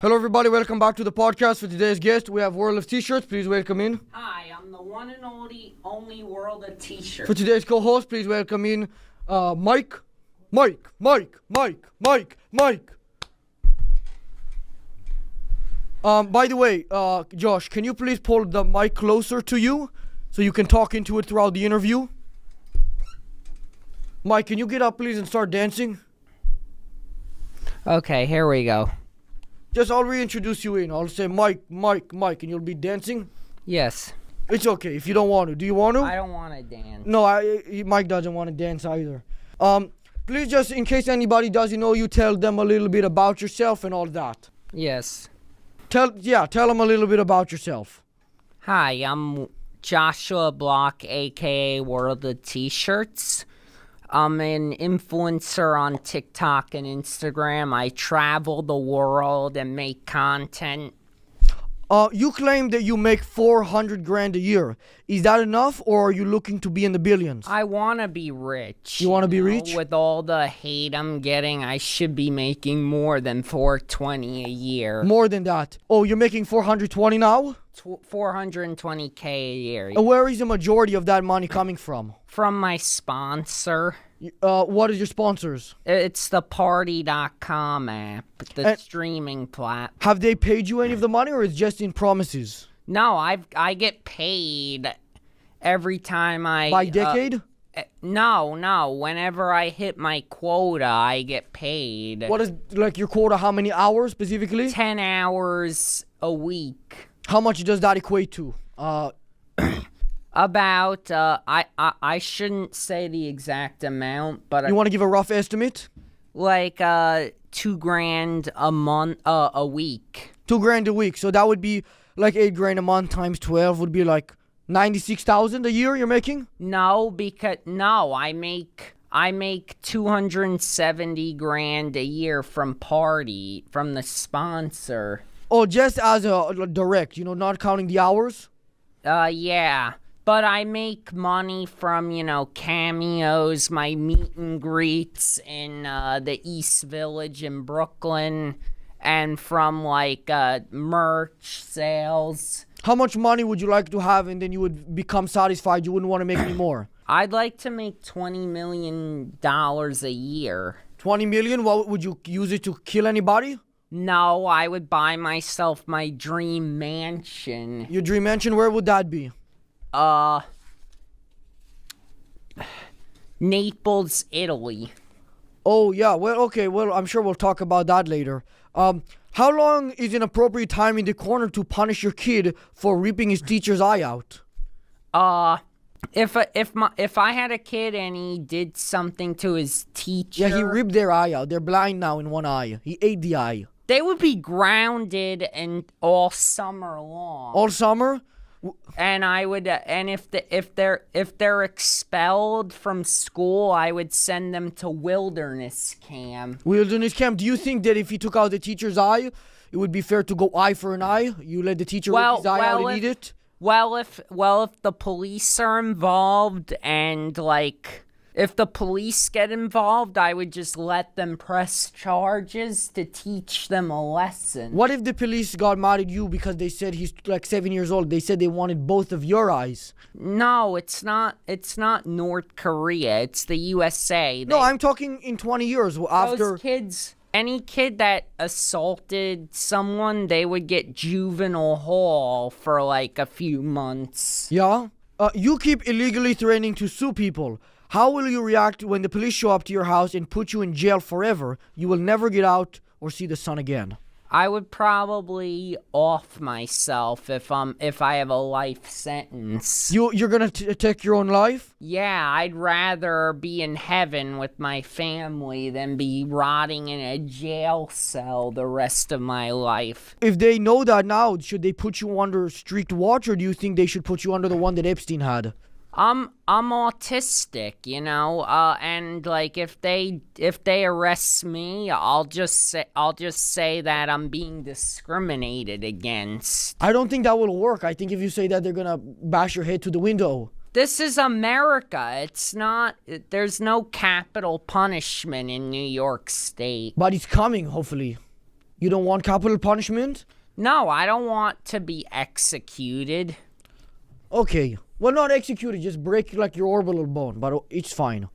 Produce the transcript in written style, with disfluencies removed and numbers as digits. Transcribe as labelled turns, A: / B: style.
A: Hello everybody, welcome back to the podcast. For today's guest, we have World of T-Shirts. Please welcome in.
B: Hi, I'm the one and only World of T-Shirts.
A: For today's co-host, please welcome in Mike. By the way, Josh, can you please pull the mic closer to you so you can talk into it throughout the interview? Mike, can you get up please and start dancing?
B: Okay, here we go.
A: Just I'll reintroduce you in. I'll say Mike, and you'll be dancing?
B: Yes.
A: It's okay if you don't want to. Do you want to?
B: I don't want to dance.
A: No, Mike doesn't want to dance either. Please just, in case anybody doesn't know you, tell them a little bit about yourself and all that.
B: Yes.
A: Tell them a little bit about yourself.
B: Hi, I'm Joshua Block, aka World of T-Shirts. I'm an influencer on TikTok and Instagram. I travel the world and make content.
A: You claim that you make $400,000 a year. Is that enough, or are you looking to be in the billions?
B: I want to be rich.
A: You want to be rich?
B: With all the hate I'm getting, I should be making more than $420 a year.
A: More than that. Oh, you're making $420 now?
B: $420K a year.
A: And where is the majority of that money coming from?
B: From my sponsor.
A: What is your sponsors?
B: It's the Party.com app, the streaming platform.
A: Have they paid you any of the money, or it's just in promises?
B: No, I get paid every time I...
A: By decade?
B: No. Whenever I hit my quota, I get paid.
A: What is, like, your quota? How many hours specifically?
B: 10 hours a week.
A: How much does that equate to?
B: About, I shouldn't say the exact amount, but...
A: You want to give a rough estimate?
B: Like, $2,000 a month, a week.
A: $2,000 a week, so that would be like $8,000 a month times 12 would be like 96,000 a year you're making?
B: No, I make $270,000 a year from the sponsor.
A: Oh, just as a direct, not counting the hours?
B: Yeah. But I make money from, cameos, my meet and greets in the East Village in Brooklyn, and from, merch sales.
A: How much money would you like to have, and then you would become satisfied, you wouldn't want to make any more?
B: I'd like to make $20 million a year.
A: $20 million? What, would you use it to kill anybody?
B: No, I would buy myself my dream mansion.
A: Your dream mansion, where would that be?
B: Naples, Italy.
A: Oh, yeah. Well, okay. Well, I'm sure we'll talk about that later. How long is an appropriate time in the corner to punish your kid for ripping his teacher's eye out?
B: If I had a kid and he did something to his teacher...
A: Yeah, he ripped their eye out. They're blind now in one eye. He ate the eye.
B: They would be grounded and all summer long.
A: All summer?
B: And I would, and if they're expelled from school, I would send them to wilderness camp.
A: Wilderness camp. Do you think that if he took out the teacher's eye, it would be fair to go eye for an eye? You let the teacher rip his eye out and eat it?
B: Well, if the police are involved and if the police get involved, I would just let them press charges to teach them a lesson.
A: What if the police got mad at you because they said he's 7 years old? They said they wanted both of your eyes.
B: No, it's not North Korea. It's the USA.
A: No, I'm talking in 20 years after.
B: Those kids, any kid that assaulted someone, they would get juvenile hall for a few months.
A: Yeah? You keep illegally threatening to sue people. How will you react when the police show up to your house and put you in jail forever? You will never get out or see the sun again.
B: I would probably off myself if I have a life sentence.
A: You're gonna take your own life?
B: Yeah, I'd rather be in heaven with my family than be rotting in a jail cell the rest of my life.
A: If they know that now, should they put you under strict watch, or do you think they should put you under the one that Epstein had?
B: I'm autistic, and if they arrest me, I'll just say that I'm being discriminated against.
A: I don't think that will work. I think if you say that, they're gonna bash your head to the window.
B: This is America. There's no capital punishment in New York State.
A: But it's coming, hopefully. You don't want capital punishment?
B: No, I don't want to be executed.
A: Okay. Well, not executed, just break like your orbital bone, but it's fine.